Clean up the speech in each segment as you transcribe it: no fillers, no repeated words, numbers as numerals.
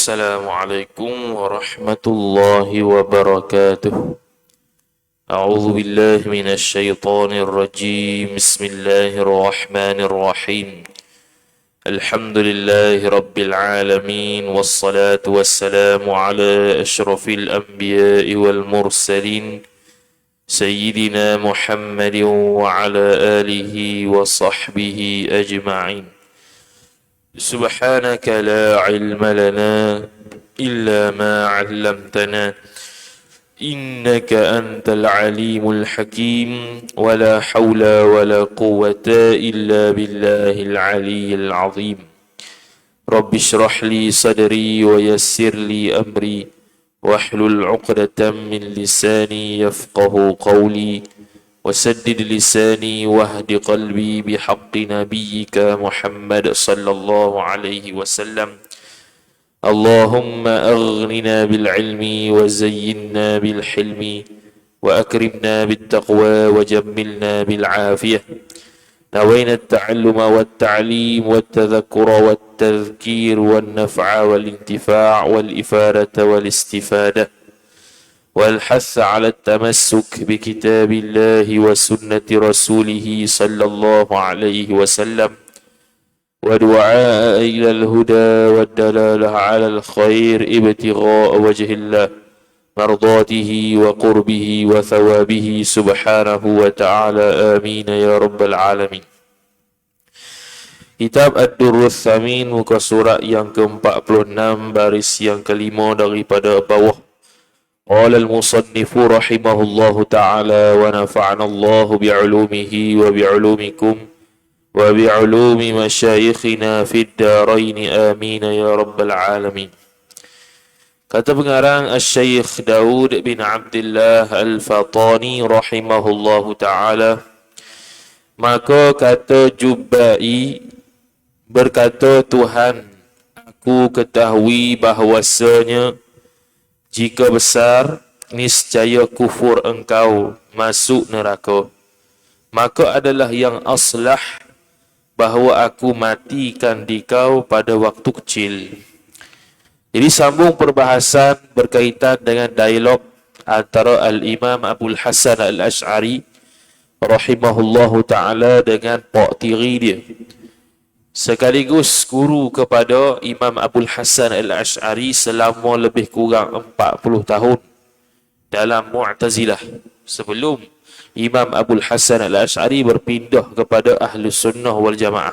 Assalamualaikum warahmatullahi wabarakatuh. A'udzu billahi minasy syaithanir rajim. Bismillahirrahmanirrahim. Alhamdulillahi rabbil alamin wassalatu wassalamu ala asyrafil anbiya'i wal mursalin sayyidina Muhammadin wa ala alihi wa sahbihi ajma'in. سبحانك لا علم لنا إلا ما علمتنا إنك أنت العليم الحكيم ولا حول ولا قوة إلا بالله العلي العظيم رب اشرح لي صدري ويسر لي أمري واحلل عقدة من لساني يفقه قولي وسدد لساني واهد قلبي بحق نبيك محمد صلى الله عليه وسلم اللهم أغننا بالعلم وزينا بالحلم وأكرمنا بالتقوى وجملنا بالعافية نوينا التعلم والتعليم والتذكر والتذكير والنفع والانتفاع والإفادة والاستفادة والحث على التمسك بكتاب الله وسنة رسوله صلى الله عليه وسلم ودعاء إلى الهدى والدلالة على الخير ابتغاء وجه الله مرضاته وقربه وثوابه سبحانه وتعالى آمين يا رب العالمين. Kitab Ad-Durrus Tsamin, muka surat yang ke-46, baris yang kelima daripada bawah. Qala al-musannifu rahimahullahu ta'ala wa nafa'ana Allah bi'ulumihi wa bi'ulumikum wa bi'ulumi masyayikhina fid darain amin ya rabbal alamin. Kata pengarang Asy-Syaikh Daud bin Abdullah Al-Fatani rahimahullahu ta'ala, maka kata Jubba'i, berkata Tuhan, aku ketahui bahwasanya jika besar, niscaya kufur engkau masuk neraka. Maka adalah yang aslah bahawa aku matikan dikau pada waktu kecil. Jadi sambung perbahasan berkaitan dengan dialog antara Al-Imam Abul Hasan Al-Asy'ari rahimahullahu ta'ala dengan pak tiri dia, sekaligus guru kepada Imam Abul Hasan Al-Asy'ari selama lebih kurang 40 tahun dalam Mu'tazilah, sebelum Imam Abul Hasan Al-Asy'ari berpindah kepada Ahlus Sunnah wal Jamaah.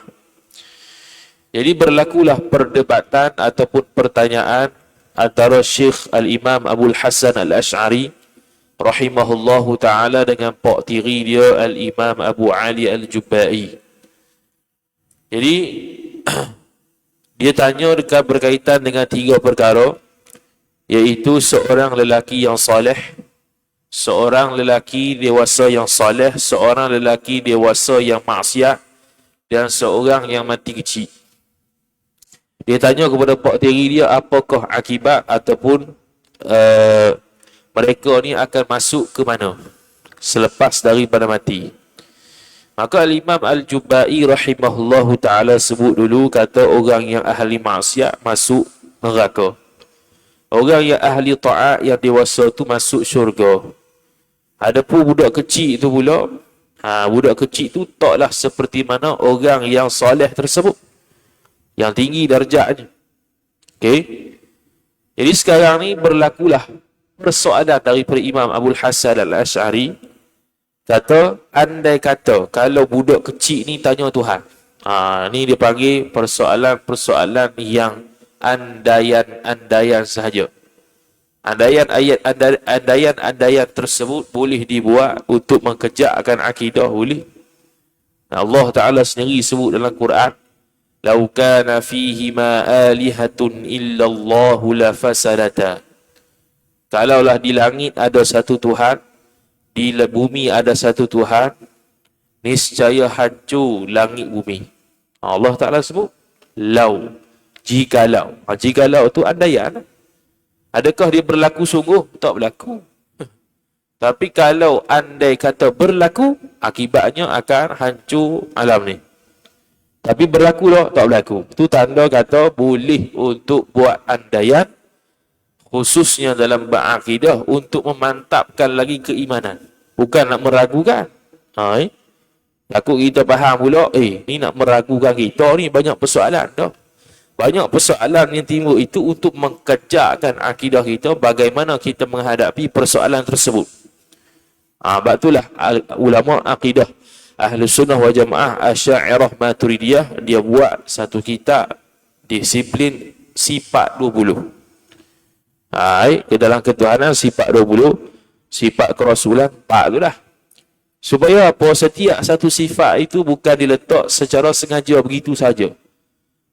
Jadi berlakulah perdebatan ataupun pertanyaan antara Syekh Al-Imam Abul Hasan Al-Asy'ari rahimahullahu ta'ala dengan pak tiri dia Al-Imam Abu Ali Al-Jubba'i. Jadi dia tanya dekat berkaitan dengan 3 perkara, iaitu seorang lelaki yang saleh, seorang lelaki dewasa yang saleh, seorang lelaki dewasa yang maksiat, dan seorang yang mati kecil. Dia tanya kepada pak tiri dia apakah akibat ataupun mereka ni akan masuk ke mana selepas daripada mati. Maka Al-Imam Al-Jubba'i rahimahullahu ta'ala sebut dulu, kata orang yang ahli maksiat masuk neraka. Orang yang ahli ta'at yang dewasa tu masuk syurga. Adapun budak kecil tu pula, budak kecil tu taklah seperti mana orang yang soleh tersebut, yang tinggi darjatnya. Okey. Jadi sekarang ni berlakulah persoalan daripada Imam Abul Hasan Al-Asy'ari. Kata, andai kata kalau budak kecil ni tanya Tuhan. Ni dia panggil persoalan-persoalan yang andaian-andaian sahaja. Andaian tersebut boleh dibuat untuk mengejakkan akidah, boleh. Allah Ta'ala sendiri sebut dalam Quran, "Lau kana fihima alihatun illallahu lafasadata." Kalaulah di langit ada satu Tuhan, di bumi ada satu Tuhan, niscaya hancur langit bumi. Allah Ta'ala sebut lau, jikalau. Jikalau tu andaian. Adakah dia berlaku sungguh? Tak berlaku. Tapi kalau andai kata berlaku, akibatnya akan hancur alam ni. Tapi berlaku tak berlaku. Itu tanda kata boleh untuk buat andaian, khususnya dalam berakidah, untuk memantapkan lagi keimanan. Bukan nak meragukan. Takut kita faham pula, ni nak meragukan kita ni, banyak persoalan dah. Banyak persoalan yang timbul itu untuk mengejarkan akidah kita, bagaimana kita menghadapi persoalan tersebut. Sebab itulah ulama akidah Ahlus Sunnah wal Jamaah Asy'ariyah Maturidiyah dia buat satu kitab disiplin sifat 20. Ke dalam ketuhanan sifat 20, sifat kerasulan 4 itulah. Supaya apa? Setiap satu sifat itu bukan diletak secara sengaja begitu saja.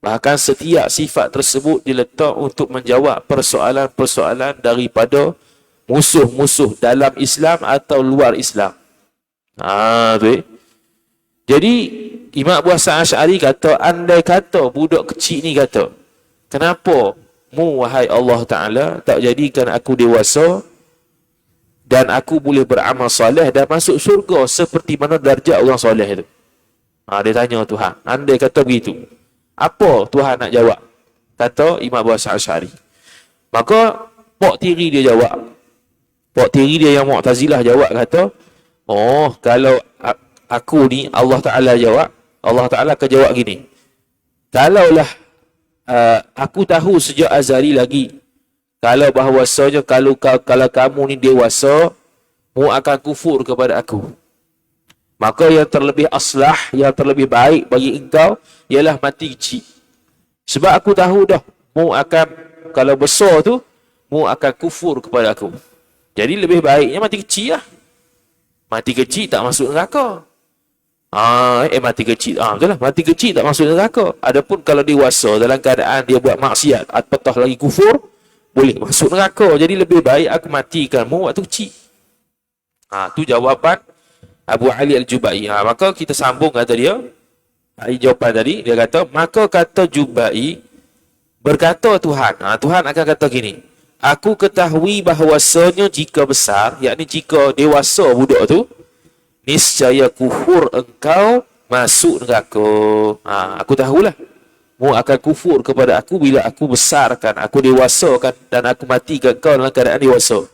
Bahkan setiap sifat tersebut diletak untuk menjawab persoalan-persoalan daripada musuh-musuh dalam Islam atau luar Islam. Jadi Imam Abu Hasan Asy'ari kata, andai kata budak kecil ni kata, kenapa mu wahai Allah Ta'ala tak jadikan aku dewasa dan aku boleh beramal soleh dan masuk syurga seperti mana darjat orang soleh itu. Dia tanya Tuhan, andai kata begitu, apa Tuhan nak jawab? Kata Imam Abu Hasan Asy'ari. Maka Pok Tiri dia jawab. Pok Tiri dia yang Mu'tazilah jawab, kata, kalau aku ni, Allah Ta'ala jawab, Allah Ta'ala akan jawab gini, kalaulah aku tahu sejak azali lagi, kalau bahawasanya kalau kamu ni dewasa, mu akan kufur kepada aku. Maka yang terlebih aslah, yang terlebih baik bagi engkau ialah mati kecil. Sebab aku tahu dah, mu akan, kalau besar tu, mu akan kufur kepada aku. Jadi lebih baiknya mati kecil lah. Mati kecil tak masuk neraka. Mati kecil. Betul lah. Mati kecil tak masuk neraka. Adapun kalau dewasa dalam keadaan dia buat maksiat atau lagi kufur, boleh masuk neraka. Jadi lebih baik aku matikan mu waktu kecil. Tu jawapan Abu Ali Al-Jubai. Maka kita sambung kata dia. Jawapan tadi, dia kata, maka kata Jubai, berkata Tuhan. Tuhan akan kata gini, aku ketahui bahawasanya jika besar, yakni jika dewasa budak tu, niscaya kufur engkau masuk neraka. Aku tahulah, mu akan kufur kepada aku bila aku besarkan, aku dewasakan dan aku matikan kau dalam keadaan dewasa.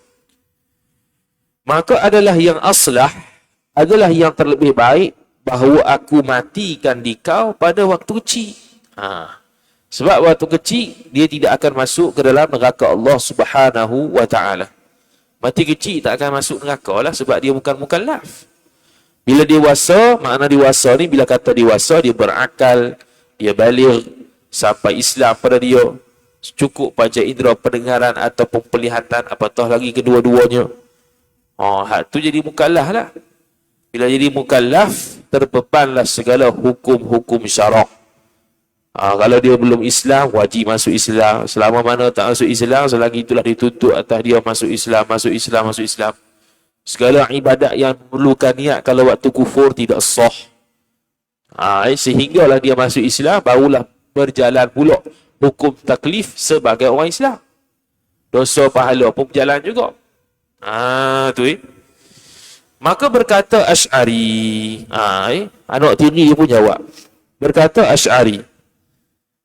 Maka adalah yang aslah, adalah yang terlebih baik bahawa aku matikan di kau pada waktu kecil. Sebab waktu kecil dia tidak akan masuk ke dalam neraka Allah Subhanahu wa Ta'ala. Mati kecil tak akan masuk neraka lah sebab dia bukan mukallaf. Bila dewasa, makna dewasa ni, bila kata dewasa, dia berakal, dia baligh, sampai Islam pada dia, cukup panca indera pendengaran ataupun penglihatan, apatah lagi kedua-duanya. Hak tu jadi mukallaf lah. Bila jadi mukallaf, terbebanlah segala hukum-hukum syarak. Kalau dia belum Islam, wajib masuk Islam. Selama mana tak masuk Islam, selagi itulah dituntut atas dia masuk Islam, masuk Islam, masuk Islam. Segala ibadat yang memerlukan niat kalau waktu kufur tidak sah. Sehinggalah dia masuk Islam, barulah berjalan pula hukum taklif sebagai orang Islam. Dosa pahala pun berjalan juga. Maka berkata Asy'ari, anak tiri dia pun jawab. Berkata Asy'ari,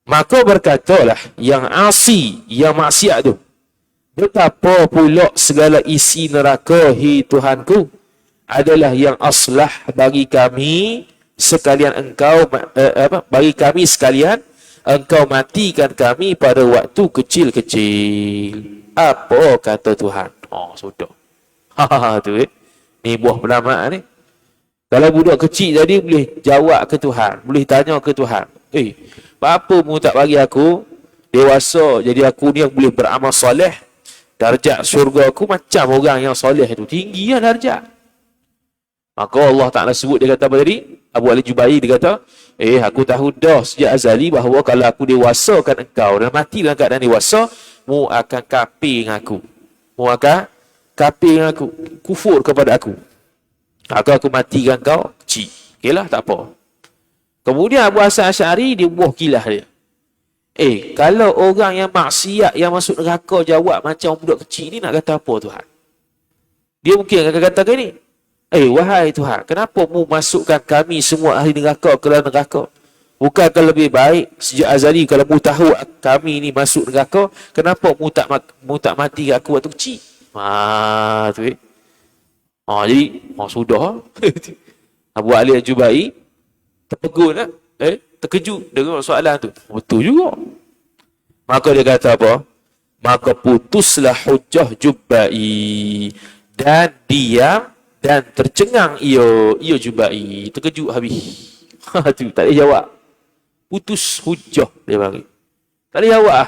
maka berkatalah yang asi, yang maksiat tu, betapa pula segala isi neraka, hi Tuhanku, adalah yang aslah bagi kami sekalian engkau, bagi kami sekalian, engkau matikan kami pada waktu kecil-kecil. Apa kata Tuhan? Sudah. Tu ni buah penamaan ni. Kalau budak kecil tadi boleh jawab ke Tuhan, boleh tanya ke Tuhan, apa mu tak bagi aku dewasa, jadi aku ni yang boleh beramal soleh, darjat syurga aku macam orang yang soleh tu, tinggi lah darjat. Maka Allah Ta'ala sebut, dia kata apa tadi? Abu Ali Jubai dia kata, aku tahu dah sejak azali bahawa kalau aku dewasakan engkau dan mati dalam keadaan dewasa, mu akan kafir dengan aku. Mu akan kafir dengan aku, kufur kepada aku. Aku matikan kau kecil. Okeylah, tak apa. Kemudian Abu Hasan Asy'ari dia buah kilah dia. Kalau orang yang maksiat yang masuk neraka jawab macam budak kecil ni, nak kata apa Tuhan? Dia mungkin akan kata gini, wahai Tuhan, kenapa mu masukkan kami semua ahli neraka ke dalam neraka? Bukankah lebih baik sejak azali kalau mu tahu kami ni masuk neraka, kenapa mu tak mati kat aku waktu kecil? Tu jadi sudah. Abu Ali Al-Jubai terpegun lah. Terkejut dengan soalan tu. Betul juga. Maka dia kata apa? Maka putuslah hujjah Jubai dan diam dan tercengang ia Jubai. Terkejut habis. Tu tak boleh jawab. Putus hujjah dia bagi. Tak boleh jawab.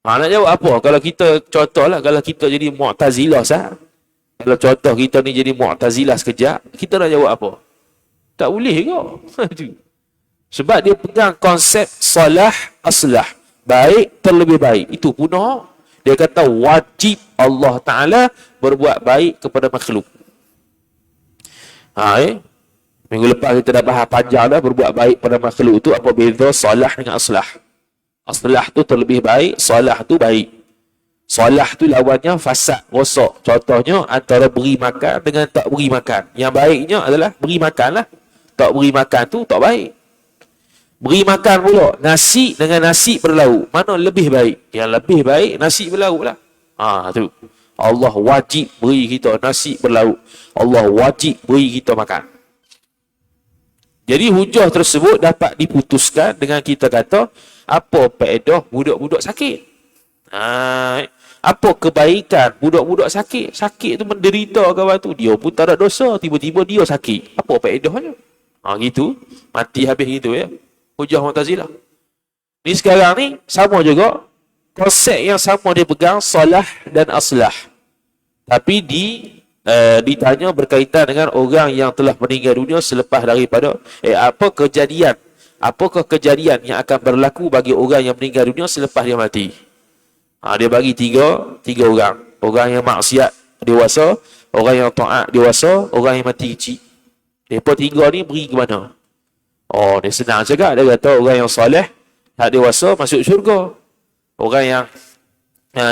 Nak jawab apa? Kalau kita contohlah, kalau kita jadi Mu'tazilah sah. Kalau contoh kita ni jadi Mu'tazilah sekejap, kita nak jawab apa? Tak boleh ke? Sebab dia pegang konsep salah aslah. Baik terlebih baik. Itu punah. Dia kata wajib Allah Ta'ala berbuat baik kepada makhluk. Minggu lepas kita dah bahas panjang dah, berbuat baik pada makhluk tu apa beza salah dengan aslah. Aslah tu terlebih baik, salah tu baik. Salah tu lawannya fasad, rosak. Contohnya antara beri makan dengan tak beri makan. Yang baiknya adalah beri makan lah. Tak beri makan tu tak baik. Beri makan pula nasi dengan nasi berlauk. Mana lebih baik? Yang lebih baik nasi berlauk lah. Tu. Allah wajib beri kita nasi berlauk. Allah wajib beri kita makan. Jadi hujah tersebut dapat diputuskan dengan kita kata, apa faedah budak-budak sakit? Apa kebaikan budak-budak sakit? Sakit tu menderita kawan tu. Dia pun tak ada dosa. Tiba-tiba dia sakit. Apa faedahnya? Gitu. Mati habis gitu ya. Hujah Mu'tazilah. Ni sekarang ni sama juga. Konsep yang sama dia pegang salah dan aslah. Tapi ditanya berkaitan dengan orang yang telah meninggal dunia selepas daripada apakah kejadian yang akan berlaku bagi orang yang meninggal dunia selepas dia mati. Dia bagi tiga orang. Orang yang maksiat dewasa, orang yang taat dewasa, orang yang mati kecil. Mereka tiga ni beri ke mana? Dia senang cakap. Dia kata orang yang soleh, tak dewasa masuk syurga. Orang yang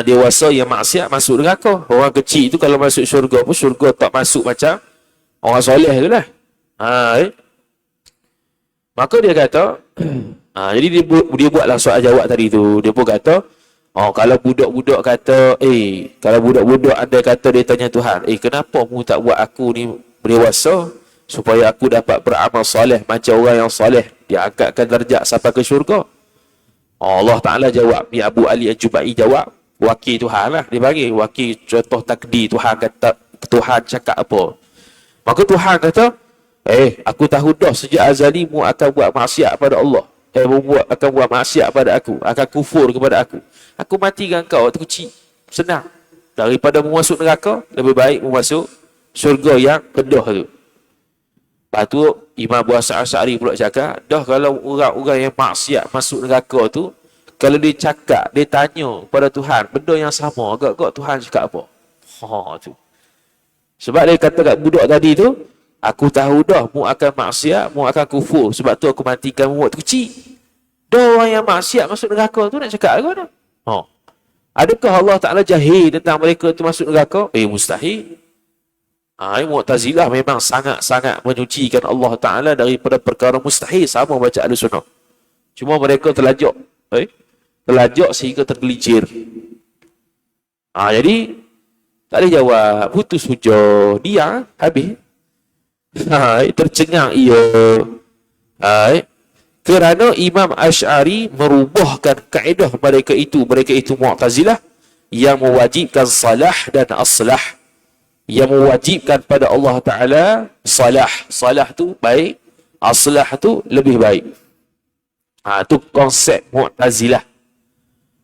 dewasa yang maksiat masuk neraka. Orang kecil tu kalau masuk syurga pun syurga tak masuk macam orang soleh tu lah. Maka dia kata jadi dia buatlah soal jawab tadi tu. Dia pun kata kalau budak-budak kata kalau budak-budak anda kata dia tanya Tuhan, kenapa mu tak buat aku ni dewasa supaya aku dapat beramal soleh macam orang yang soleh, dia angkatkan darjat sampai ke syurga. Allah Ta'ala jawab. Ni Abu Ali Al-Jubai jawab, wakil Tuhan lah. Dia bagi wakil contoh takdir. Tuhan kata, Tuhan cakap apa? Maka Tuhan kata, aku tahu dah sejak azali mu akan buat maksiat pada Allah. Akan buat maksiat pada aku. Akan kufur kepada aku. Aku matikan kau waktu kecil. Senang. Daripada mu masuk neraka, lebih baik mu masuk syurga yang rendah tu. Lepas tu, Imam Abu Hasan Asy'ari pula cakap, dah kalau orang-orang yang maksiat masuk neraka tu, kalau dia cakap, dia tanya pada Tuhan, benda yang sama, agak-agak Tuhan cakap apa? Tu. Sebab dia kata kat budak tadi tu, aku tahu dah, mu akan maksiat, mu akan kufur. Sebab tu aku matikan mu waktu kecil. Dah orang yang maksiat masuk neraka tu nak cakap apa dah? Adakah Allah Ta'ala jahil tentang mereka tu masuk neraka? Mustahil. Mu'tazilah memang sangat-sangat menyucikan Allah Ta'ala daripada perkara mustahil. Sama baca Ahlussunnah. Cuma mereka terlajak. Terlajak sehingga tergelincir. Jadi tak boleh jawab. Putus hujah. Dia habis. Tercengang ia. Kerana Imam Asy'ari merubahkan kaedah mereka itu Mu'tazilah yang mewajibkan salah dan aslah. Yang mewajibkan pada Allah Ta'ala salah. Salah tu baik, aslah tu lebih baik. Tu konsep Mu'tazilah.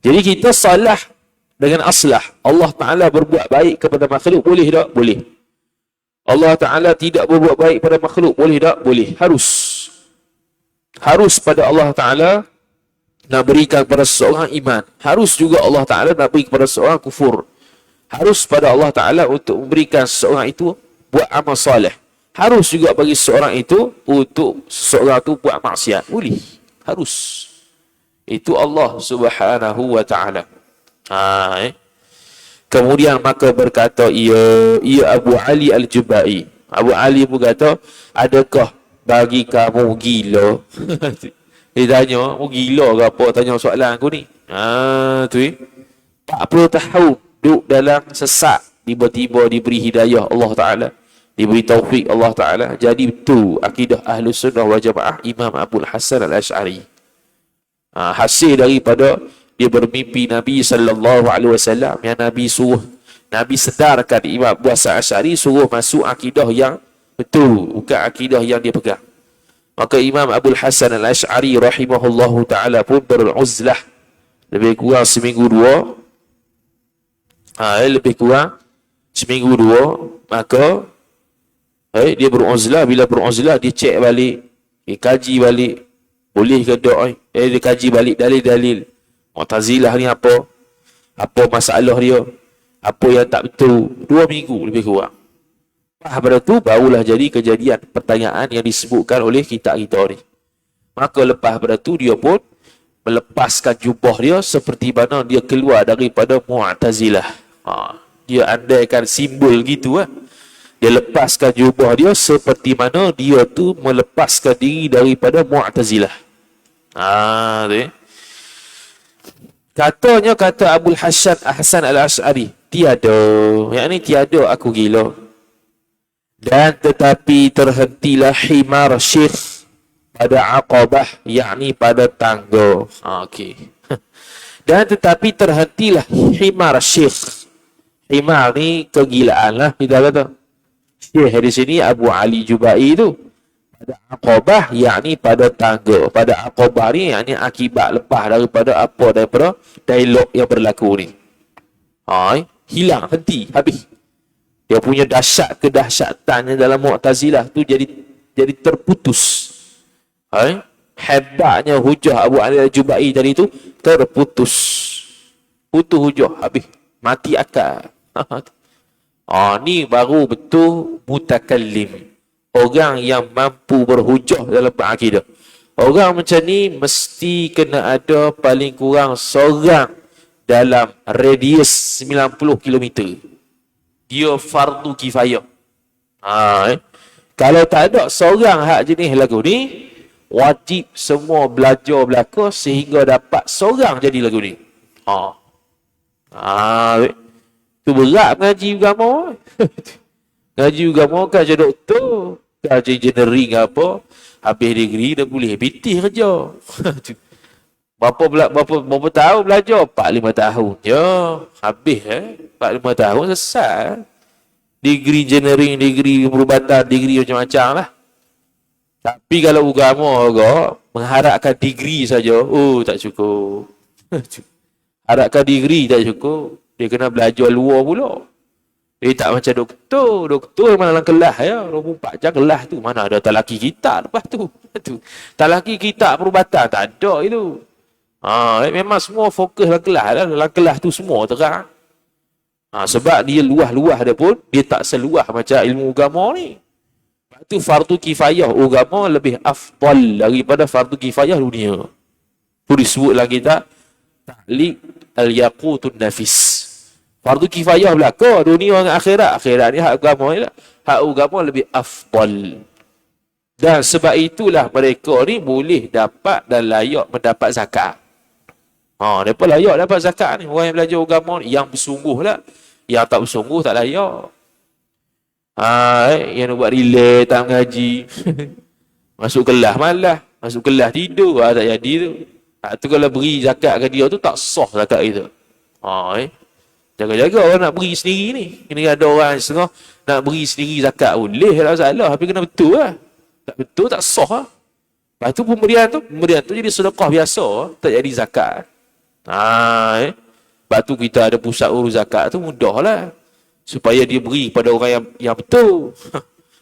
Jadi kita salah dengan aslah. Allah Ta'ala berbuat baik kepada makhluk, boleh tak? Boleh. Allah Ta'ala tidak berbuat baik pada makhluk, boleh tak? Boleh. Harus pada Allah Ta'ala nak berikan kepada seseorang iman. Harus juga Allah Ta'ala nak beri kepada seseorang kufur. Harus pada Allah Ta'ala untuk memberikan seseorang itu buat amal soleh. Harus juga bagi seseorang itu untuk seseorang itu buat maksiat. Boleh. Harus. Itu Allah Subhanahu wa Ta'ala. Kemudian maka berkata ia Abu Ali Al-Jubai. Abu Ali pun kata, adakah bagi kamu gila. Dia tanya, mu gila ke apa tanya soalan aku ni? Tu 40 tahun duduk dalam sesak, tiba-tiba diberi hidayah Allah Ta'ala, diberi taufik Allah Ta'ala, jadi betul akidah Ahlus Sunnah wal Jamaah Imam Abdul Hasan Al-Asy'ari. Hasil daripada dia bermimpi Nabi sallallahu alaihi wasallam, yang Nabi suruh, Nabi sedarkan Imam Abu Hasan Al-Asy'ari suruh masuk akidah yang betul, bukan akidah yang dia pegang. Maka Imam Abdul Hasan Al-Asy'ari rahimahullahu ta'ala pun beruzlah lebih kurang seminggu dua, lebih kurang seminggu dua, maka dia beruzlah. Bila beruzlah, dia cek balik, dia kaji balik, boleh ke tak, dia kaji balik dalil-dalil Mu'tazilah ni apa masalah dia, apa yang tak betul. 2 minggu lebih kurang. Pada tu barulah jadi kejadian pertanyaan yang disebutkan oleh kita ni. Maka lepas pada tu dia pun melepaskan jubah dia seperti mana dia keluar daripada Mu'tazilah. Dia andaikan simbol gitu lah. Dia lepaskan jubah dia seperti mana dia tu melepaskan diri daripada Mu'tazilah. Katanya, kata Abdul Hasan Al-Asy'ari, tiada, yakni tiada aku gila. Dan tetapi terhentilah himar syekh pada Aqabah, yakni pada tangga. Okey. Dan tetapi terhentilah himar syekh. Himar ni kegilaan lah kita kata. Syekh di sini Abu Ali Jubai tu. Pada Aqabah, yakni pada tangga. Pada Aqabah ni, yakni akibat lepas daripada dialog yang berlaku ni. Hilang, henti, habis. Dia punya kedahsyatannya dalam Mu'tazilah tu jadi terputus. Hebatnya hujah Abu Ali Al-Jubai tadi tu terputus. Putus hujah, habis. Mati akal. Ni baru betul mutakallim. Orang yang mampu berhujah dalam akidah. Orang macam ni mesti kena ada paling kurang seorang dalam radius 90 km. Dia fardu kifayah. Kalau tak ada seorang hak jenis lagu ni, wajib semua belajar belaka sehingga dapat seorang jadi lagu ni. Tu berat mengaji agama. Ngaji agama kan jadi doktor, kerja engineering apa, habis degree dah boleh pitih kerja. Berapa tahun belajar? 4-5 tahun je. Habis 4-5 tahun selesai. Degree engineering, degree perubatan, degree macam-macam lah. Tapi kalau agama agak mengharapkan degree saja, tak cukup. Harapkan degree tak cukup. Dia kena belajar luar pula. Dia tak macam doktor. Doktor mana dalam kelas 24 jam kelas tu. Mana ada talaki kitab lepas tu. Talaki kitab perubatan tak ada itu. Memang semua fokus dalam kelas lah. Dalam kelas tu semua terang. Sebab dia luah-luah dia pun, dia tak seluah macam ilmu agama ni. Lepas tu fardu kifayah agama lebih afdal daripada fardu kifayah dunia. Itu disebut dalam kitab Ta'liq Al-Yaqutun Nafis. Fardu kifayah belaka dunia dengan akhirat. Akhirat ni hak agama ni lah. Hak agama lebih afdal. Dan sebab itulah mereka ni boleh dapat dan layak mendapat zakat. Mereka layak dapat zakat ni. Orang yang belajar agama ni, yang bersungguh lah. Yang tak bersungguh tak layak. Yang nak buat relay, tak mengaji. Masuk kelas malah. Masuk kelas tidur. Tak jadi tu. Tu kalau beri zakat ke dia tu, tak sah zakat itu. Jaga-jaga orang nak beri sendiri ni. Kena ada orang setengah nak beri sendiri zakat. Boleh lah salah. Tapi kena betul lah. Tak betul, tak sah lah. Lepas tu pemberian tu jadi sedekah biasa. Tak jadi zakat. Sebab tu kita ada pusat urus zakat tu mudah lah. Supaya dia beri pada orang yang betul.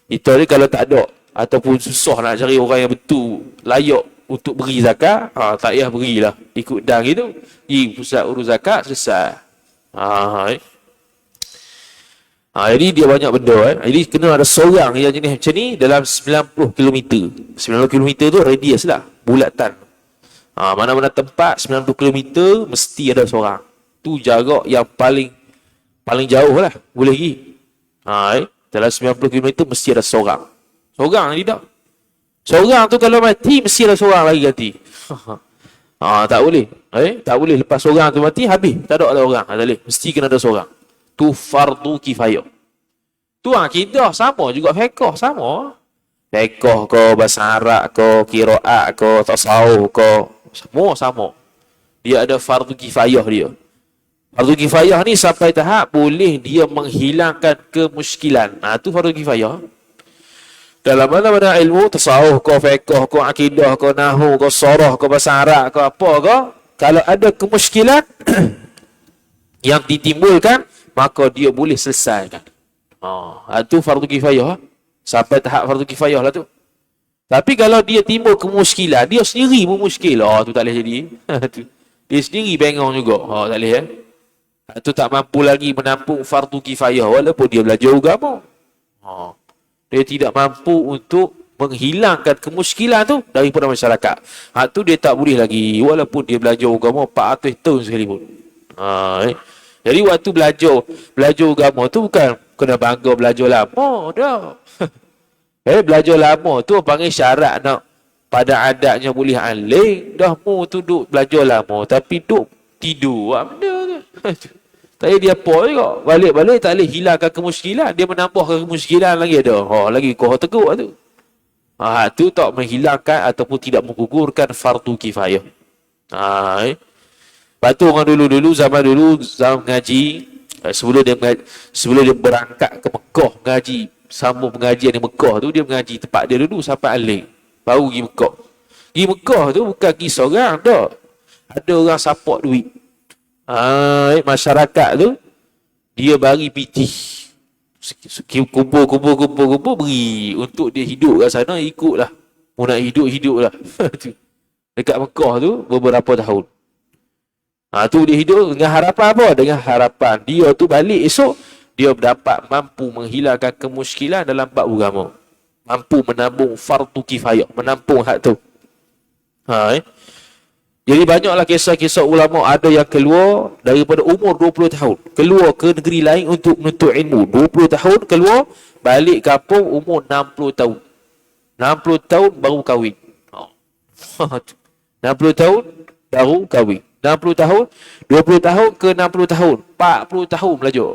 Kita ni kalau tak ada, ataupun susah nak cari orang yang betul, layak untuk beri zakat, tak payah berilah. Ikut dang gitu. Pergi pusat urus zakat, selesai. Jadi dia banyak benda. Jadi kena ada seorang yang jenis macam ni dalam 90 km. 90 km tu radius lah, bulatan. Mana-mana tempat 90 km mesti ada seorang. Tu jarak yang paling jauh lah boleh pergi. Dalam 90 km mesti ada seorang. Seorang ni tak. Seorang tu kalau mati, mestilah seorang lagi ganti. Tak boleh. Tak boleh lepas seorang tu mati, habis. Tak ada orang. Tak boleh. Mesti kena ada seorang. Tu fardu kifayah. Tu akidah sama juga fiqh sama. Fiqh ko, bahasa Arab ko, qiraat ko, tasawuf ko, semua sama. Dia ada fardu kifayah dia. Fardu kifayah ni sampai tahap boleh dia menghilangkan kemuskilan. Tu fardu kifayah. Dalam mana-mana ilmu, tasawuf ko, fiqh ko, akidah ko, nahwu ko, sarah ko, bahasa Arab ko, apa ko, kalau ada kemuskilan yang ditimbulkan, maka dia boleh selesaikan. Itu fardu kifayah. Sampai tahap fardu kifayah lah tu. Tapi kalau dia timbul kemuskilan, dia sendiri memuskil. Tu tak boleh jadi. Dia sendiri bengong juga. Tak boleh tu tak mampu lagi menampung fardu kifayah walaupun dia belajar agama. Dia tidak mampu untuk menghilangkan kemuskilan tu daripada masyarakat. Tu dia tak boleh lagi walaupun dia belajar agama 400 tahun sekalipun. Jadi waktu belajar agama tu bukan kena bangga belajar lama dah. Belajar lama tu panggil syarat nak pada adatnya boleh aling. Dah mu tu duk belajar lama tapi duk tidur. Benda tu. Tapi dia apa juga. Balik-balik tak boleh hilangkan kemuskilan. Dia menambahkan kemuskilan lagi ada. Lagi kau teguk tu. Tu tak menghilangkan ataupun tidak menggugurkan fardu kifayah. Lepas tu orang dulu-dulu, zaman mengaji, sebelum dia berangkat ke Mekah mengaji, sambung pengajian di Mekah tu, dia mengaji tempat dia dulu sampai aling. Baru pergi Mekah. Pergi Mekah tu bukan pergi seorang dah. Ada orang support duit. Masyarakat tu, dia bagi piti. Kumpul beri. Untuk dia hidup kat sana, ikutlah. Mau nak hidup lah. Dekat Mekah tu, beberapa tahun. Tu dia hidup dengan harapan apa? Dengan harapan dia tu balik esok, dia dapat mampu menghilangkan kemuskilan dalam bab agama. Mampu menambung fardu kifayah, menampung hak tu. Jadi banyaklah kisah-kisah ulama ada yang keluar daripada umur 20 tahun. Keluar ke negeri lain untuk menuntut ilmu. 20 tahun keluar, balik kampung umur 60 tahun. 60 tahun baru kahwin. 60 tahun baru kahwin. 60 tahun, 20 tahun ke 60 tahun, 40 tahun belajar.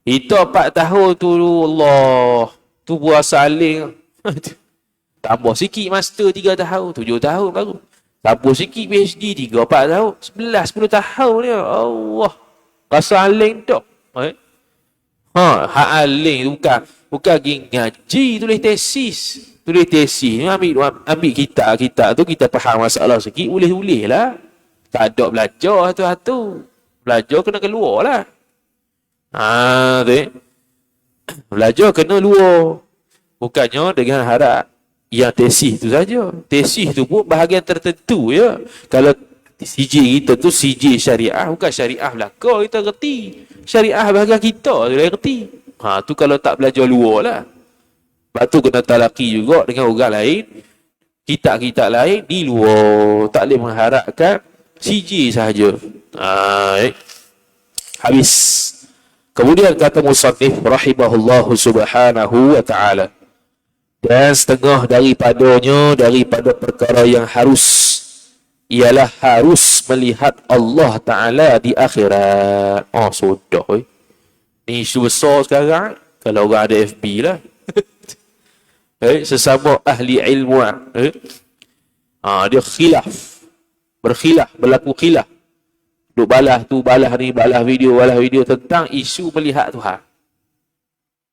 Itu 4 tahun tu Allah. Tu puasa aling. Tambah sikit master 3 tahun, 7 tahun baru. Tambah sikit PhD 3, 4 tahun, 11, 10 tahun dia. Allah. Rasa aling tak? Hak aling bukan pergi ngaji, tulis tesis. Tulis tesis ni ambil kitab tu, kita faham masalah sikit, boleh lah. Tak ada belajar tu. Belajar kena keluar lah. Belajar kena luar. Bukannya dengan harap yang tesis tu saja. Tesis tu pun bahagian tertentu ya. Kalau CJ kita tu CJ syariah, bukan syariah belaka kita kerti. Syariah bahagian kita tu dia kerti. Tu kalau tak belajar luar lah. Lepas tu kena talaki juga dengan orang lain. Kitab-kitab lain di luar. Tak boleh mengharapkan CJ sahaja. Habis. Kemudian kata musannif rahimahullahu subhanahu wa ta'ala. Dan setengah daripada perkara yang harus ialah harus melihat Allah Ta'ala di akhirat. Sudah. Ni isu besar sekarang. Kalau orang ada FB lah. Sesama ahli ilmuan. Dia berlaku khilaf. Duk balas tu, balas ni, balas video tentang isu melihat Tuhan.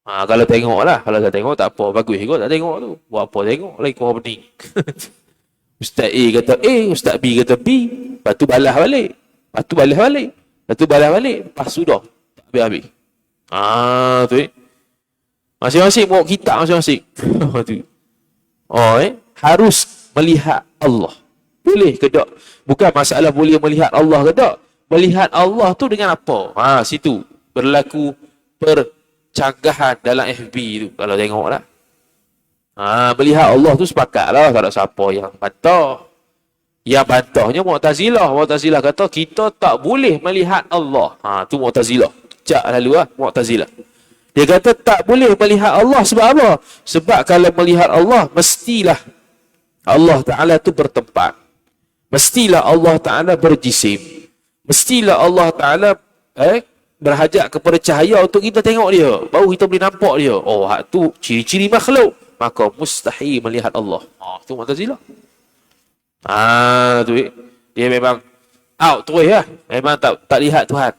Kalau tengok lah. Kalau tak tengok tak apa. Bagus juga tak tengok tu. Buat apa tengok? Lagi kurang pening. Ustaz A kata A, Ustaz B kata B. Lepas tu balas balik. Lepas sudah. Tak habis-habis. Tu masing-masing bawa kitab masing-masing. Harus melihat Allah. Boleh ke tak? Bukan masalah boleh melihat Allah ke tak. Melihat Allah tu dengan apa? Situ. Berlaku percanggahan dalam FB tu. Kalau tengok lah. Melihat Allah tu sepakat lah. Tak ada siapa yang bantah. Yang bantahnya Mu'tazilah. Mu'tazilah kata kita tak boleh melihat Allah. Tu Mu'tazilah. Cak lalu lah Mu'tazilah. Dia kata tak boleh melihat Allah. Sebab apa? Sebab kalau melihat Allah, mestilah Allah Ta'ala tu bertempat. Mestilah Allah Ta'ala berjisim. Mestilah Allah Ta'ala berhajat kepada cahaya untuk kita tengok dia. Baru kita boleh nampak dia. Oh, hak tu ciri-ciri makhluk. Maka mustahil melihat Allah. Tu Mu'tazilah. Tu dia memang out terus lah. Memang tak lihat Tuhan.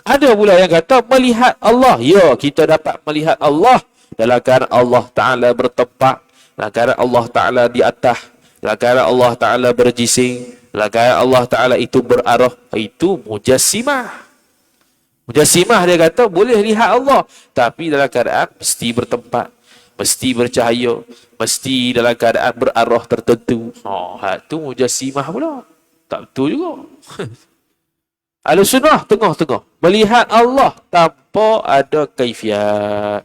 Ada pula yang kata melihat Allah. Ya, kita dapat melihat Allah dalam keadaan Allah Ta'ala bertempat, dalam keadaan Allah Ta'ala di atas, dalam keadaan Allah Ta'ala berjisim, dalam keadaan Allah Ta'ala itu berarah. Itu mujassimah. Mujassimah dia kata boleh lihat Allah, tapi dalam keadaan mesti bertempat, mesti bercahaya, mesti dalam keadaan berarah tertentu. Itu mujassimah pula. Tak betul juga. Ahlussunnah tengah-tengah. Melihat Allah tanpa ada kaifiat.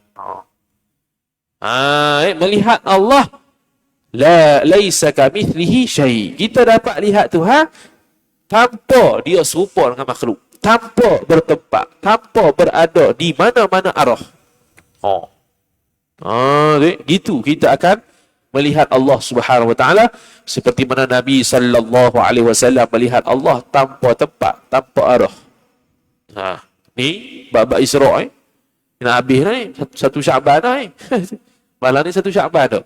Melihat Allah laisa kamithlihi syai. Kita dapat lihat Tuhan tanpa dia serupa dengan makhluk, tanpa bertempat, tanpa berada di mana-mana arah. Gitu kita akan melihat Allah Subhanahu wa taala seperti mana Nabi sallallahu alaihi wasallam melihat Allah tanpa tempat, tanpa arah. Ni bab Isra nak habis dah ni, satu Syaban dah ni. Malam ni satu Syaban dah.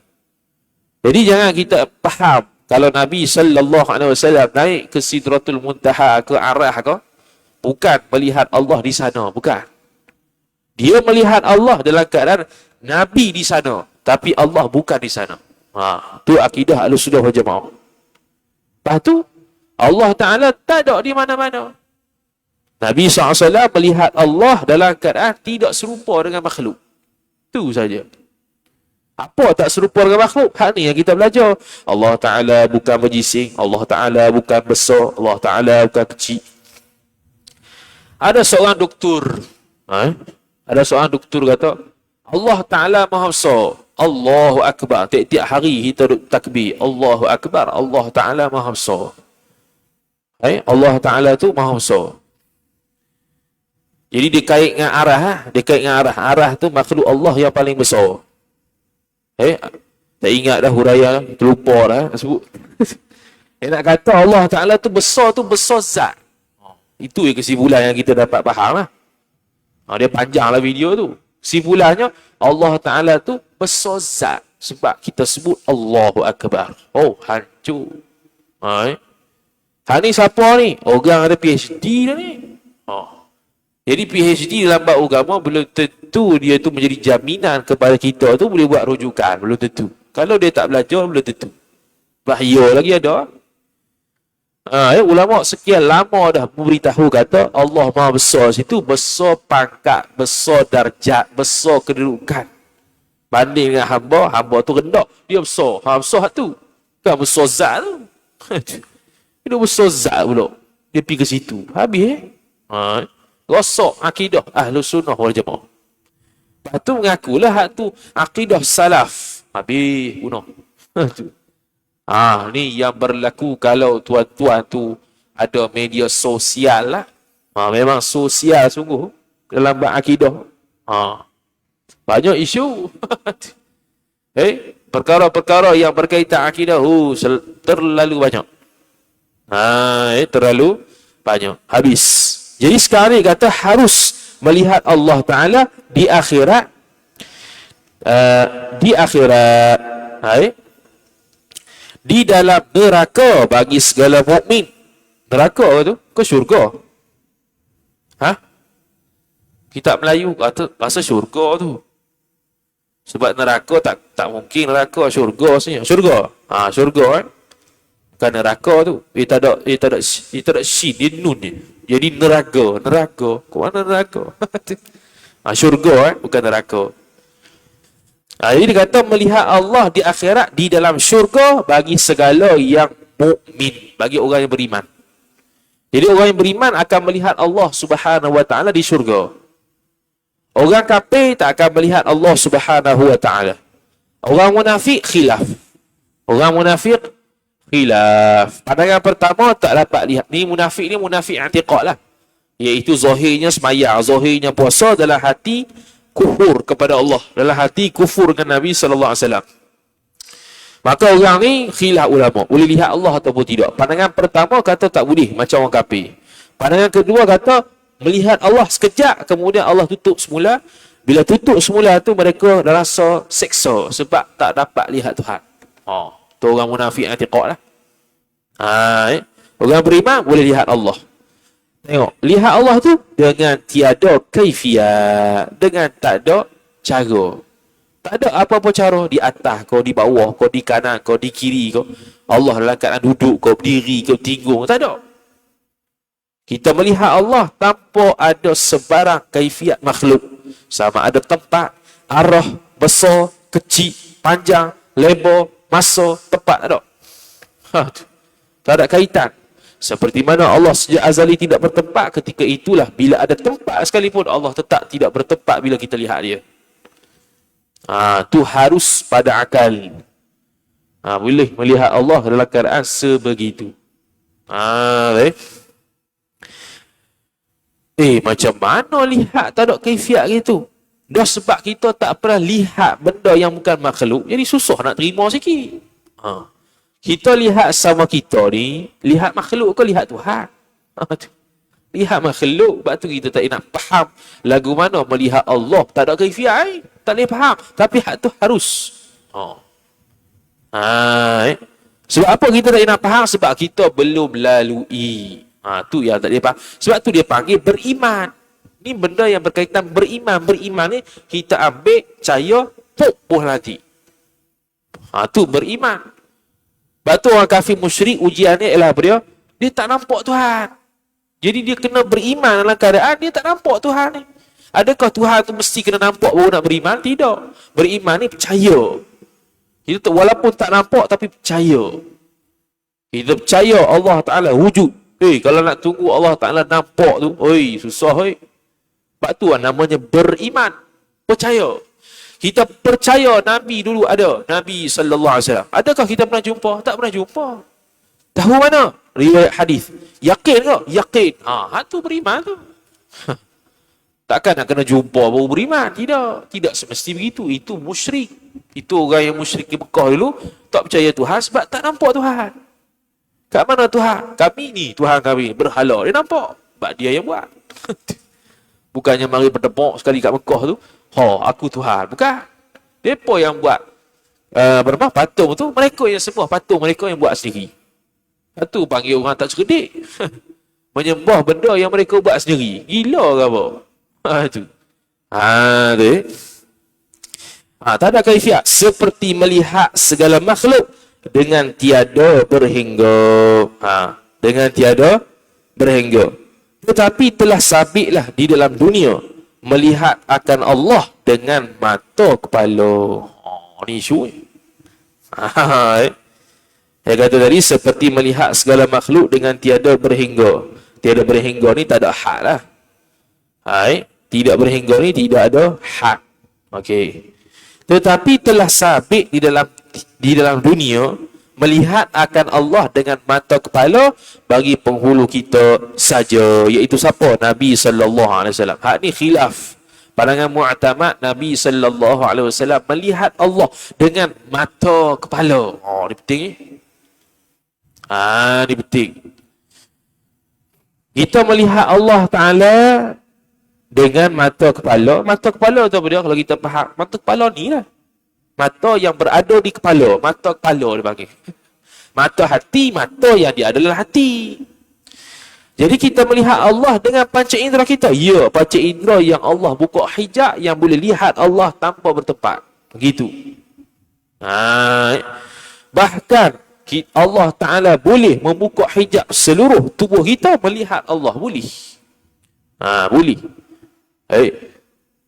Jadi jangan kita faham kalau Nabi sallallahu alaihi wasallam naik ke Sidratul Muntaha ke arah ke, bukan melihat Allah di sana, bukan. Dia melihat Allah dalam keadaan Nabi di sana, tapi Allah bukan di sana. Tu akidah Ahlussunnah wal Jamaah. Lepas tu Allah Ta'ala tak ada di mana-mana. Nabi SAW melihat Allah dalam keadaan tidak serupa dengan makhluk. Tu saja. Apa tak serupa dengan makhluk? Hak ni yang kita belajar. Allah Ta'ala bukan berjisim, Allah Ta'ala bukan besar, Allah Ta'ala bukan kecil. Ada seorang doktor, ada seorang doktor kata Allah Ta'ala Maha Besar. Allahu Akbar. Tiap-tiap hari kita duduk takbir. Allahu Akbar. Allah Ta'ala Maha Besar. Allah Ta'ala tu Maha Besar. Jadi dia kait dengan arah. Dia kait dengan arah. Arah tu makhluk Allah yang paling besar. Tak ingat dah huraian. Terlupa dah sebut. Dia nak kata Allah Ta'ala tu besar zat. Itu yang kesimpulan yang kita dapat faham lah. Dia panjang lah video tu. Kesimpulannya Allah Ta'ala tu besar zat. Sebab kita sebut Allahu Akbar. Hancur. Ni siapa ni? Orang ada PhD dah ni. Jadi PhD dalam bab agama belum tentu dia tu menjadi jaminan kepada kita tu boleh buat rujukan. Belum tentu. Kalau dia tak belajar, belum tentu. Bahaya lagi ada. Ulama sekian lama dah memberitahu kata Allah Maha Besar situ besar pangkat, besar darjat, besar kedudukan. Banding dengan hamba tu rendah, dia besar. Besar tu. Kan besar zat tu. Dia besar zat pula. Dia pergi ke situ. Habis rosak akidah Ahlussunnah wal Jamaah. Lepas tu mengakulah hak tu akidah salaf. Habis bunuh. Ni yang berlaku kalau tuan-tuan tu ada media sosial lah. Memang sosial sungguh dalam bab akidah. Banyak isu. Perkara-perkara yang berkaitan akidah terlalu banyak. Terlalu banyak. Habis. Jadi sekarang ni kata harus melihat Allah Ta'ala di akhirat. Di dalam neraka bagi segala mukmin. Neraka apa tu? Ke syurga? Kitab Melayu kata bahasa syurga tu. Sebab neraka tak mungkin neraka syurga sebenarnya. Syurga bukan neraka tu. Dia tak ada shin, dia nun ni. Jadi neraka. Ke mana neraka? Syurga bukan neraka. Jadi dia kata melihat Allah di akhirat di dalam syurga bagi segala yang mukmin, bagi orang yang beriman. Jadi orang yang beriman akan melihat Allah Subhanahu wa taala di syurga. Orang kafir tak akan melihat Allah Subhanahu wa taala. Orang munafik khilaf. Pandangan pertama tak dapat lihat. Ni munafik i'tiqad lah. Iaitu zahirnya sembahyang, zahirnya puasa, dalam hati kufur kepada Allah, dalam hati kufur dengan Nabi sallallahu alaihi wasallam. Maka orang ni khilaf ulama, boleh lihat Allah ataupun tidak. Pandangan pertama kata tak boleh, macam orang kafir. Pandangan kedua kata melihat Allah sekejap, kemudian Allah tutup semula. Bila tutup semula tu mereka dah rasa seksa sebab tak dapat lihat Tuhan. Tu orang munafik i'tiqad lah. Orang beriman boleh lihat Allah. Tengok, lihat Allah tu dengan tiada kaifiyat, dengan tak ada cara. Tak ada apa-apa cara, di atas kau, di bawah kau, di kanan kau, di kiri kau. Allah dalam keadaan duduk kau, berdiri kau, tinggung, tak ada. Kita melihat Allah tanpa ada sebarang kaifiat makhluk. Sama ada tempat, arah, besar, kecil, panjang, lebar, masa, tempat, tak ada. Tak ada kaitan. Seperti mana Allah sejak azali tidak bertempat, ketika itulah bila ada tempat sekalipun Allah tetap tidak bertempat bila kita lihat dia. Tu harus pada akal. Boleh melihat Allah dalam keadaan sebegitu. Macam mana lihat tak ada kaifiat gitu? Dah sebab kita tak pernah lihat benda yang bukan makhluk, jadi susah nak terima sikit. Kita lihat sama kita ni, lihat makhluk ke lihat Tuhan? Lihat makhluk, sebab tu kita tak nak faham lagu mana melihat Allah. Tak ada kaifiat, tak boleh faham. Tapi hak tu harus. Sebab apa kita tak nak faham? Sebab kita belum lalui. Tu yang tak boleh faham. Sebab tu dia panggil beriman. Ni benda yang berkaitan beriman. Beriman ni kita ambil, percaya, puh hati. Tu beriman. Sebab tu orang kafir musyrik ujian ni ialah apa dia? Dia tak nampak Tuhan. Jadi dia kena beriman dalam keadaan dia tak nampak Tuhan ni. Adakah Tuhan tu mesti kena nampak baru nak beriman? Tidak. Beriman ni percaya. Kita walaupun tak nampak tapi percaya. Kita percaya Allah Ta'ala wujud. Kalau nak tunggu Allah Ta'ala nampak tu, susah. Sebab tu namanya beriman. Percaya. Kita percaya Nabi dulu ada. Nabi sallallahu alaihi wasallam. Adakah kita pernah jumpa? Tak pernah jumpa. Tahu mana? Riwayat hadis. Yakin ke? Yakin. Tu beriman tu. Takkan nak kena jumpa baru beriman. Tidak. Tidak semesti begitu. Itu musyrik. Itu orang yang musyrik di Mekah dulu. Tak percaya Tuhan sebab tak nampak Tuhan. Kat mana Tuhan? Kami ni. Tuhan kami. Berhala. Dia nampak. Sebab dia yang buat. Bukannya mari berdebak sekali kat Mekah tu. Aku Tuhan. Bukan. Mereka yang buat patung tu. Mereka yang semua patung. Mereka yang buat sendiri. Itu panggil orang tak cerdik. Menyembah benda yang mereka buat sendiri. Gila ke apa? Itu. Tak ada kaifiat. Seperti melihat segala makhluk dengan tiada berhingga. Dengan tiada berhingga. Tetapi telah sabitlah di dalam dunia melihat akan Allah dengan mata kepala. Ni isu ni. Saya kata tadi seperti melihat segala makhluk dengan tiada berhingga. Tiada berhingga ni tak ada hak lah. Tidak berhingga ni tidak ada hak. Okey. Tetapi telah sabit di dalam dunia melihat akan Allah dengan mata kepala bagi penghulu kita saja, iaitu siapa? Nabi sallallahu alaihi wasallam. Hak ni khilaf. Pandangan mu'tamad Nabi sallallahu alaihi wasallam melihat Allah dengan mata kepala. Ni penting ni. Ni penting. Kita melihat Allah Taala dengan mata kepala. Mata kepala tu apa dia? Kalau kita faham, mata kepala ni lah. Mata yang berada di kepala. Mata kepala dia panggil. Mata hati, mata yang dia adalah hati. Jadi kita melihat Allah dengan panca indera kita. Ya, panca indera yang Allah buka hijab yang boleh lihat Allah tanpa bertempat. Begitu. Bahkan Allah Ta'ala boleh membuka hijab seluruh tubuh kita melihat Allah. Boleh. Boleh.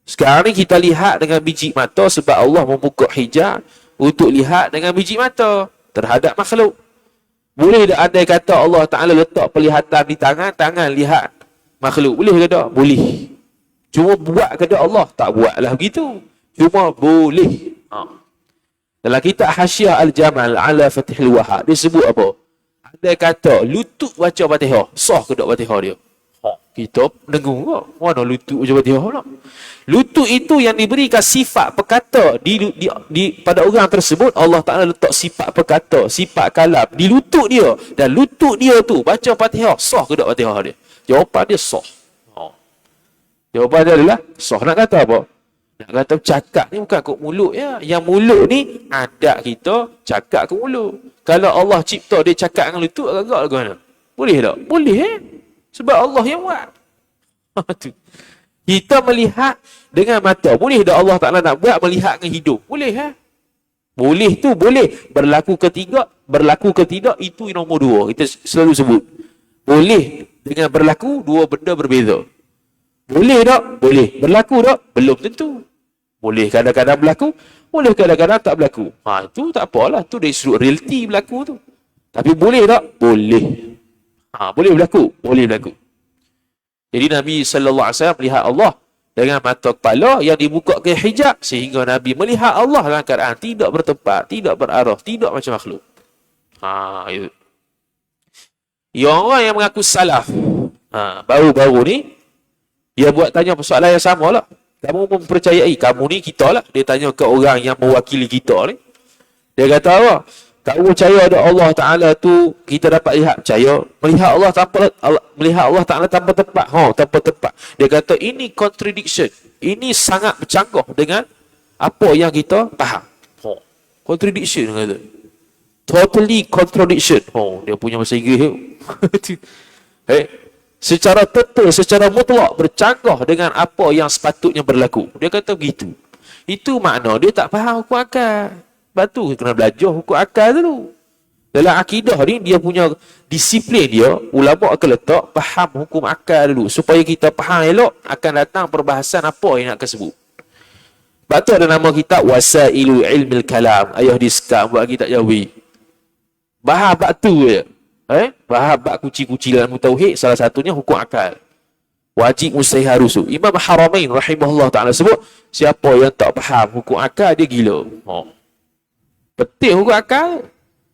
Sekarang ni kita lihat dengan biji mata sebab Allah membuka hijab untuk lihat dengan biji mata terhadap makhluk. Boleh tak andai kata Allah Ta'ala letak penglihatan di tangan, tangan lihat makhluk? Boleh ke tak? Boleh. Cuma buat ke tak Allah? Tak buatlah begitu. Cuma boleh. Dalam kitab Hasyiah Al-Jamal ala Fathil Wahab, dia sebut apa? Andai kata lutut baca Fatihah, sah ke tak Fatihah dia? Kita dengung kok. Mana lutut je Fatihah pula. Lutut itu yang diberikan sifat perkata pada orang tersebut. Allah Ta'ala letak sifat perkata, sifat kalam di lutut dia. Dan lutut dia tu baca Fatihah, sah ke tak Fatihah dia? Jawapan dia sah. Jawapan dia adalah sah. Nak kata apa? Nak kata cakap ni bukan kat mulut ya. Yang mulut ni adat kita cakap kat mulut. Kalau Allah cipta dia cakap dengan lutut, agak lagu mana? Boleh tak? Boleh sebab Allah yang buat. Kita melihat dengan mata. Boleh tak Allah Ta'ala nak buat melihat dengan hidung? Boleh Boleh tu boleh. Berlaku ke tidak, itu nombor dua. Kita selalu sebut. Boleh dengan berlaku, dua benda berbeza. Boleh tak? Boleh. Berlaku tak? Belum tentu. Boleh kadang-kadang berlaku, boleh kadang-kadang tak berlaku. Itu tak apalah. Tu dari sudut realiti berlaku tu. Tapi boleh tak? Boleh. Boleh berlaku? Boleh berlaku. Jadi Nabi SAW melihat Allah dengan mata kepala yang dibuka ke hijab, sehingga Nabi melihat Allah dalam keadaan tidak bertempat, tidak berarah, tidak macam makhluk. Itu. Yang orang yang mengaku salaf, baru-baru ni, dia buat tanya persoalan yang sama lah. Kamu mempercayai, kamu ni kita lah. Dia tanya ke orang yang mewakili kita ni. Dia kata apa? Kamu percaya ada Allah Ta'ala tu, kita dapat lihat, percaya. Melihat Allah Ta'ala tanpa tempat. Tanpa tempat. Dia kata ini contradiction. Ini sangat bercanggah dengan apa yang kita faham. Contradiction kata. Totally contradiction. Dia punya bahasa Inggeris tu. Secara total, secara mutlak bercanggah dengan apa yang sepatutnya berlaku. Dia kata begitu. Itu makna dia tak faham hukum akal. Sebab tu kena belajar hukum akal dulu. Dalam akidah ni, dia punya disiplin dia, ulama akan letak faham hukum akal dulu. Supaya kita faham elok, akan datang perbahasan apa yang nak sebut. Sebab tu ada nama kitab Wasailu Ilmil Kalam. Ayah disekam buat kitab Jawi. Bahas bab tu je. Bahas bab kunci-kunci dalam tauhid, salah satunya hukum akal. Wajib mustahil harus. Imam Haramain rahimahullah ta'ala sebut, siapa yang tak faham hukum akal, dia gila. Penting hukum akal.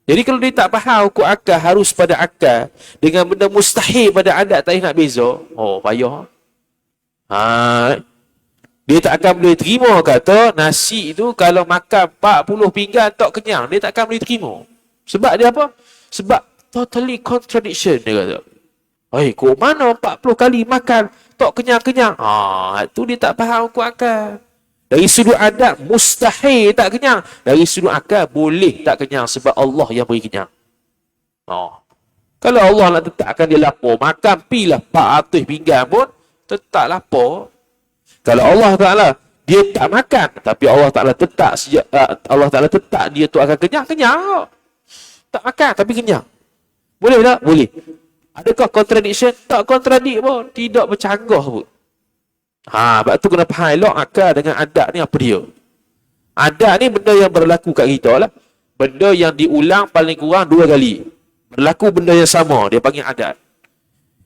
Jadi kalau dia tak faham hukum akal harus pada akal dengan benda mustahil pada adat, tak nak beza. Payah. Dia tak akan boleh terima kata nasi itu kalau makan 40 pinggan tak kenyang. Dia tak akan boleh terima. Sebab dia apa? Sebab totally contradiction dia kata. Kok mana 40 kali makan tak kenyang-kenyang? Itu dia tak faham hukum akal. Dari sudut adat, mustahil tak kenyang. Dari sudut akal, boleh tak kenyang sebab Allah yang beri kenyang. Kalau Allah nak tetapkan dia lapar, makan pilah 400 pinggan pun, tetap lapar. Kalau Allah Ta'ala, dia tak makan, tapi Allah Ta'ala tetap Allah Ta'ala tetap dia tu akan kenyang, kenyang. Tak makan, tapi kenyang. Boleh tak? Boleh. Adakah contradiction? Tak kontradik pun. Tidak bercanggah pun. Sebab tu kena faham elok akal dengan adat ni apa dia. Adat ni benda yang berlaku kat kita lah. Benda yang diulang paling kurang 2 kali. Berlaku benda yang sama, dia panggil adat.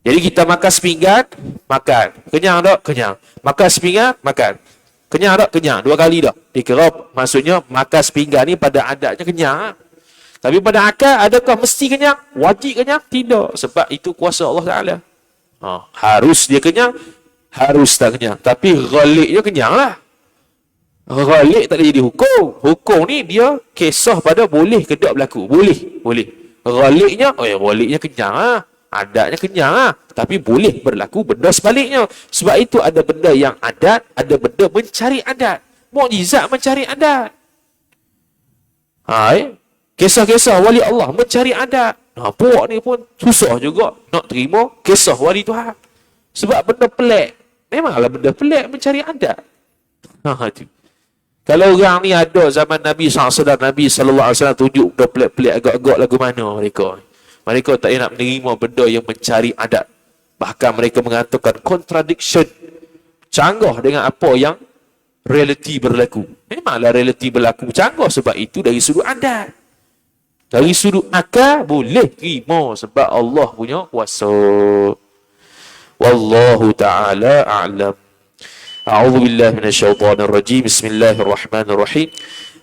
Jadi kita makan sepinggan, makan. Kenyang tak? Kenyang. Makan sepinggan, makan. Kenyang tak? Kenyang. 2 kali dah. Dikira maksudnya makan sepinggan ni pada adatnya kenyang. Tapi pada akal, adakah mesti kenyang? Wajib kenyang? Tidak. Sebab itu kuasa Allah Ta'ala. Harus dia kenyang, harus tak kenyang. Tapi ghaliknya kenyang lah. Ghalik tak ada jadi hukum. Hukum ni dia kisah pada boleh ke tak berlaku. Boleh. Ghaliknya, ghaliknya kenyang lah. Adatnya kenyang lah. Tapi boleh berlaku benda sebaliknya. Sebab itu ada benda yang adat, ada benda mencari adat. Mukjizat mencari adat. Kisah-kisah wali Allah mencari adat. Puak ni pun susah juga nak terima kisah wali Tuhan. Sebab benda pelik. Memanglah benda pelik mencari adat. Kalau orang ni ada zaman Nabi SAW, Nabi SAW tunjuk benda pelik-pelik agak-agak lagu mana mereka. Mereka tak nak menerima benda yang mencari adat. Bahkan mereka mengatakan contradiction. Canggah dengan apa yang realiti berlaku. Memanglah realiti berlaku canggah sebab itu dari sudut adat. Dari sudut akal boleh terima sebab Allah punya kuasa. Wallahu ta'ala a'lam. A'udzu billahi minasyaitonir rajim. Bismillahirrahmanirrahim.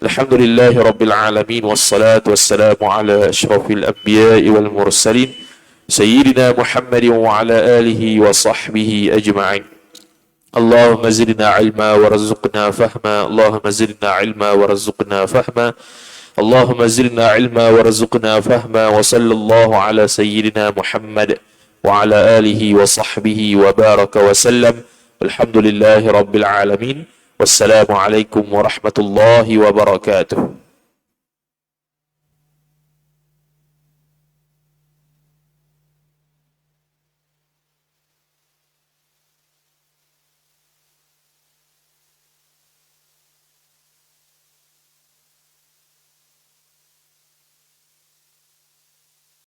Alhamdulillahi rabbil alamin wassalatu wassalamu ala asyrafil anbiya'i wal mursalin سيدنا محمد وعلى آله وصحبه أجمعين. اللهم زدنا علما وارزقنا فهما. اللهم زدنا علما وارزقنا فهما. اللهم زدنا علما وارزقنا فهما. وصلى الله على سيدنا محمد وعلى آله وصحبه وبارك وسلم. الحمد لله رب العالمين. والسلام عليكم ورحمة الله وبركاته.